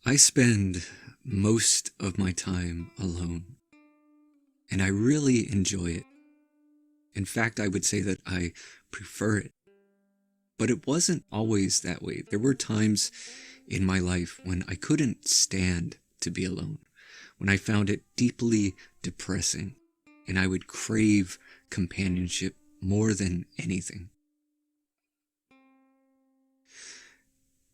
I spend most of my time alone, and I really enjoy it. In fact, I would say that I prefer it. But it wasn't always that way. There were times in my life when I couldn't stand to be alone, when I found it deeply depressing, and I would crave companionship more than anything.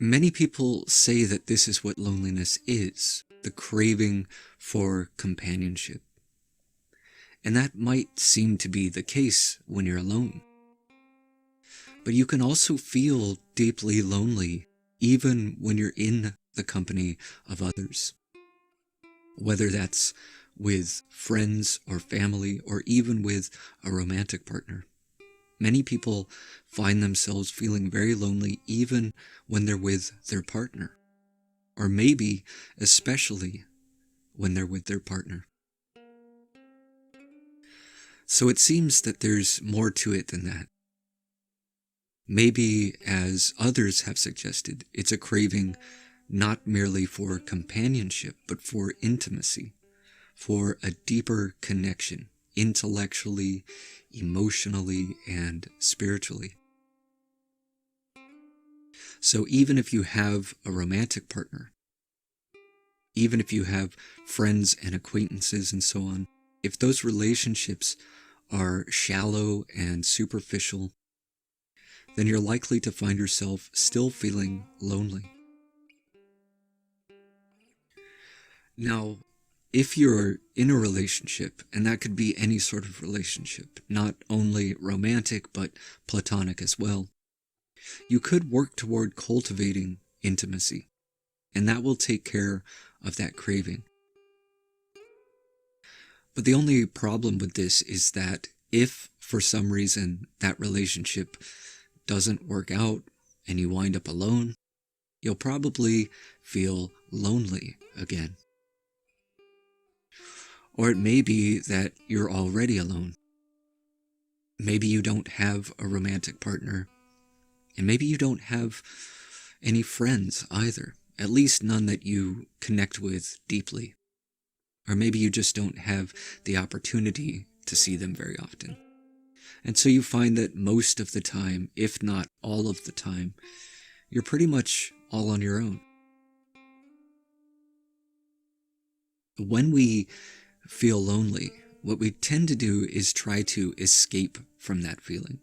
Many people say that this is what loneliness is, the craving for companionship. And that might seem to be the case when you're alone. But you can also feel deeply lonely even when you're in the company of others. Whether that's with friends or family or even with a romantic partner. Many people find themselves feeling very lonely even when they're with their partner, or maybe especially when they're with their partner. So it seems that there's more to it than that. Maybe, as others have suggested, it's a craving not merely for companionship, but for intimacy, for a deeper connection, intellectually, emotionally, and spiritually. So even if you have a romantic partner, even if you have friends and acquaintances and so on, if those relationships are shallow and superficial, then you're likely to find yourself still feeling lonely. Now, if you're in a relationship, and that could be any sort of relationship, not only romantic, but platonic as well, you could work toward cultivating intimacy, and that will take care of that craving. But the only problem with this is that if, for some reason, that relationship doesn't work out and you wind up alone, you'll probably feel lonely again. Or it may be that you're already alone. Maybe you don't have a romantic partner, and maybe you don't have any friends either, at least none that you connect with deeply. Or maybe you just don't have the opportunity to see them very often. And so you find that most of the time, if not all of the time, you're pretty much all on your own. When we feel lonely, what we tend to do is try to escape from that feeling.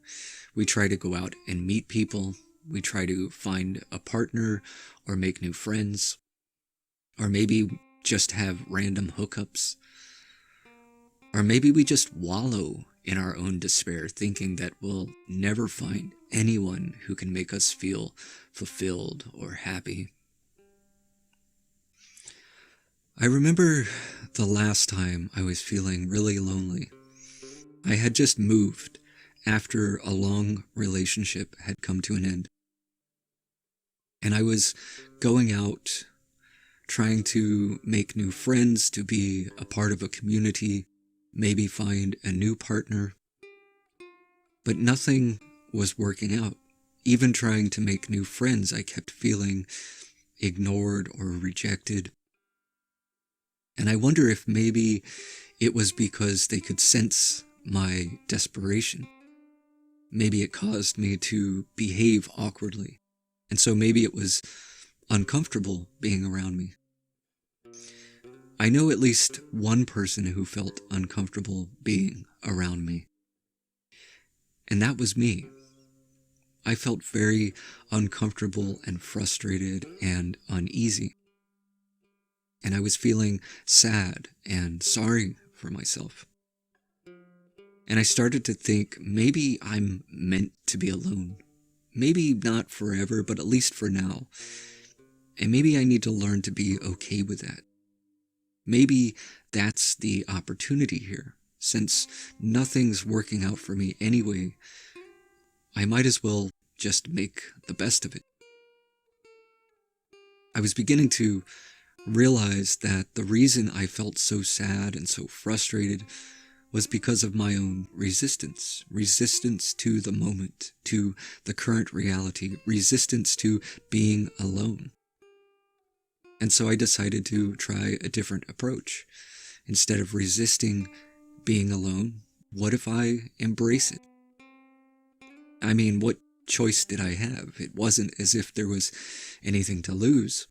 We try to go out and meet people. We try to find a partner or make new friends. Or maybe just have random hookups. Or maybe we just wallow in our own despair, thinking that we'll never find anyone who can make us feel fulfilled or happy. I remember the last time I was feeling really lonely. I had just moved after a long relationship had come to an end. And I was going out, trying to make new friends, to be a part of a community, maybe find a new partner. But nothing was working out. Even trying to make new friends, I kept feeling ignored or rejected. And I wonder if maybe it was because they could sense my desperation. Maybe it caused me to behave awkwardly. And so maybe it was uncomfortable being around me. I know at least one person who felt uncomfortable being around me. And that was me. I felt very uncomfortable and frustrated and uneasy. And I was feeling sad and sorry for myself. And I started to think, maybe I'm meant to be alone. Maybe not forever, but at least for now. And maybe I need to learn to be okay with that. Maybe that's the opportunity here. Since nothing's working out for me anyway, I might as well just make the best of it. I was beginning to realize that the reason I felt so sad and so frustrated was because of my own resistance to the moment, to the current reality, resistance to being alone. And so I decided to try a different approach. Instead of resisting being alone, what if I embrace it? I mean, what choice did I have? It wasn't as if there was anything to lose.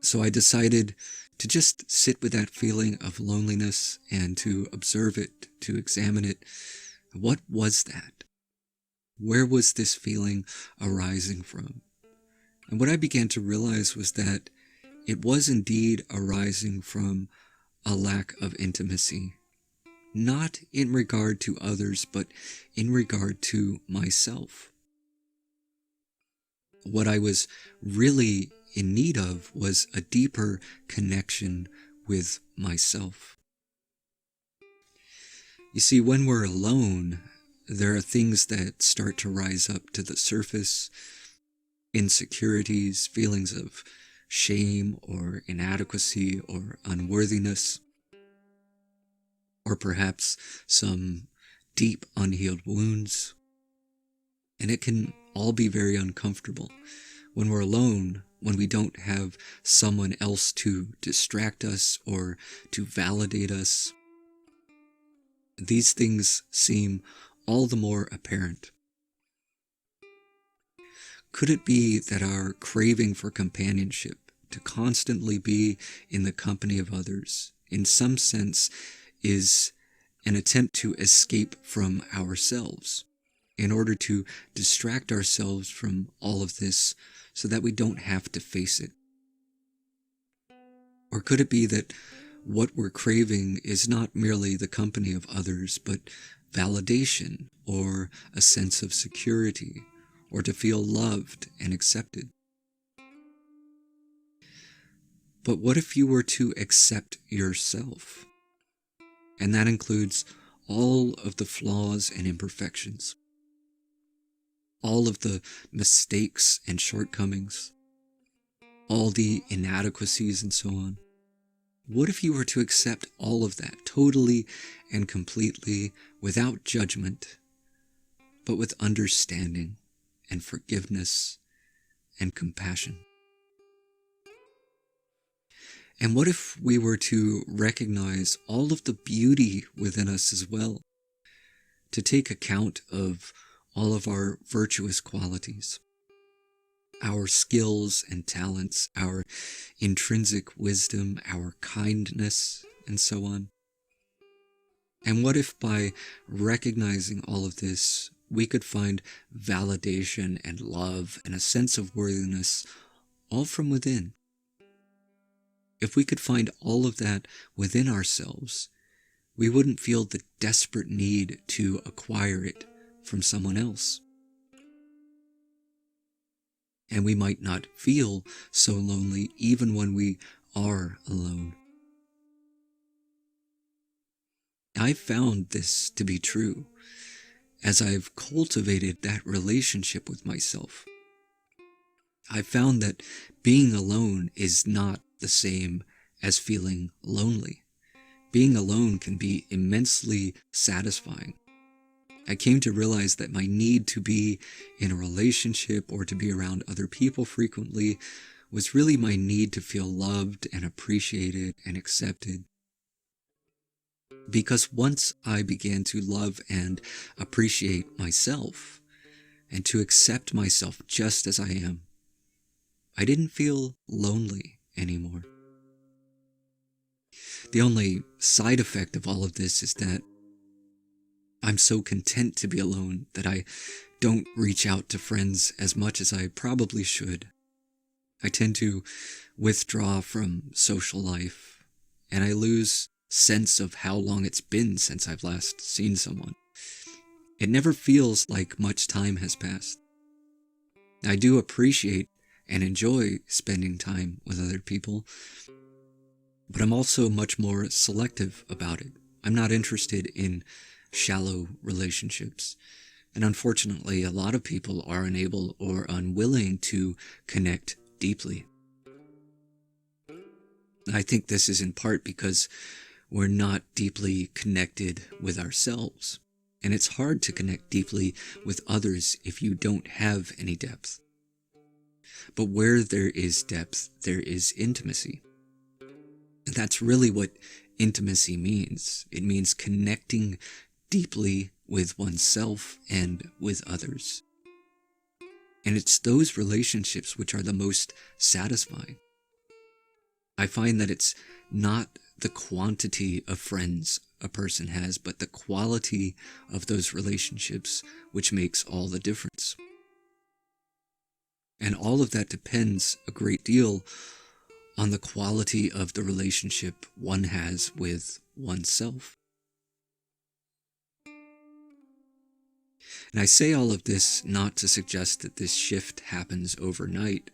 So I decided to just sit with that feeling of loneliness and to observe it, to examine it. What was that? Where was this feeling arising from? And what I began to realize was that it was indeed arising from a lack of intimacy, not in regard to others, but in regard to myself. What I was really in need of was a deeper connection with myself. You see, when we're alone, there are things that start to rise up to the surface: insecurities, feelings of shame or inadequacy or unworthiness, or perhaps some deep unhealed wounds. And it can all be very uncomfortable. When we're alone, when we don't have someone else to distract us or to validate us, these things seem all the more apparent. Could it be that our craving for companionship, to constantly be in the company of others, in some sense is an attempt to escape from ourselves, in order to distract ourselves from all of this so that we don't have to face it? Or could it be that what we're craving is not merely the company of others, but validation or a sense of security, or to feel loved and accepted? But what if you were to accept yourself? And that includes all of the flaws and imperfections, all of the mistakes and shortcomings, all the inadequacies and so on. What if you were to accept all of that totally and completely, without judgment, but with understanding and forgiveness and compassion? And what if we were to recognize all of the beauty within us as well, to take account of all of our virtuous qualities, our skills and talents, our intrinsic wisdom, our kindness, and so on? And what if by recognizing all of this, we could find validation and love and a sense of worthiness all from within? If we could find all of that within ourselves, we wouldn't feel the desperate need to acquire it from someone else. And we might not feel so lonely even when we are alone. I've found this to be true as I've cultivated that relationship with myself. I've found that being alone is not the same as feeling lonely. Being alone can be immensely satisfying. I came to realize that my need to be in a relationship or to be around other people frequently was really my need to feel loved and appreciated and accepted. Because once I began to love and appreciate myself and to accept myself just as I am, I didn't feel lonely anymore. The only side effect of all of this is that I'm so content to be alone that I don't reach out to friends as much as I probably should. I tend to withdraw from social life, and I lose sense of how long it's been since I've last seen someone. It never feels like much time has passed. I do appreciate and enjoy spending time with other people, but I'm also much more selective about it. I'm not interested in shallow relationships. And unfortunately, a lot of people are unable or unwilling to connect deeply. I think this is in part because we're not deeply connected with ourselves. And it's hard to connect deeply with others if you don't have any depth. But where there is depth, there is intimacy. And that's really what intimacy means. It means connecting deeply with oneself and with others. And it's those relationships which are the most satisfying. I find that it's not the quantity of friends a person has, but the quality of those relationships which makes all the difference. And all of that depends a great deal on the quality of the relationship one has with oneself. And I say all of this not to suggest that this shift happens overnight.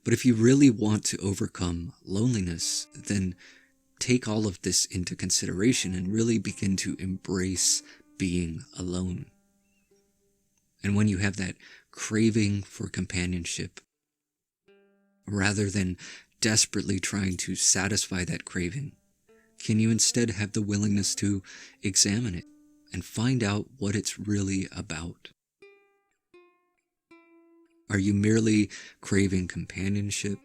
But if you really want to overcome loneliness, then take all of this into consideration and really begin to embrace being alone. And when you have that craving for companionship, rather than desperately trying to satisfy that craving, can you instead have the willingness to examine it and find out what it's really about? Are you merely craving companionship?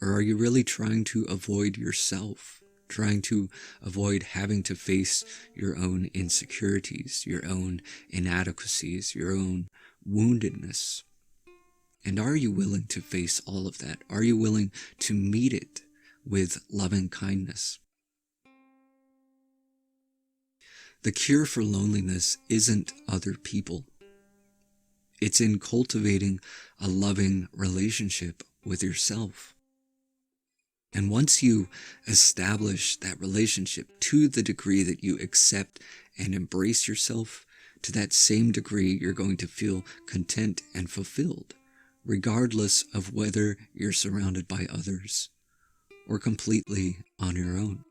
Or are you really trying to avoid yourself? Trying to avoid having to face your own insecurities, your own inadequacies, your own woundedness? And are you willing to face all of that? Are you willing to meet it with loving kindness? The cure for loneliness isn't other people. It's in cultivating a loving relationship with yourself. And once you establish that relationship to the degree that you accept and embrace yourself, to that same degree you're going to feel content and fulfilled, regardless of whether you're surrounded by others or completely on your own.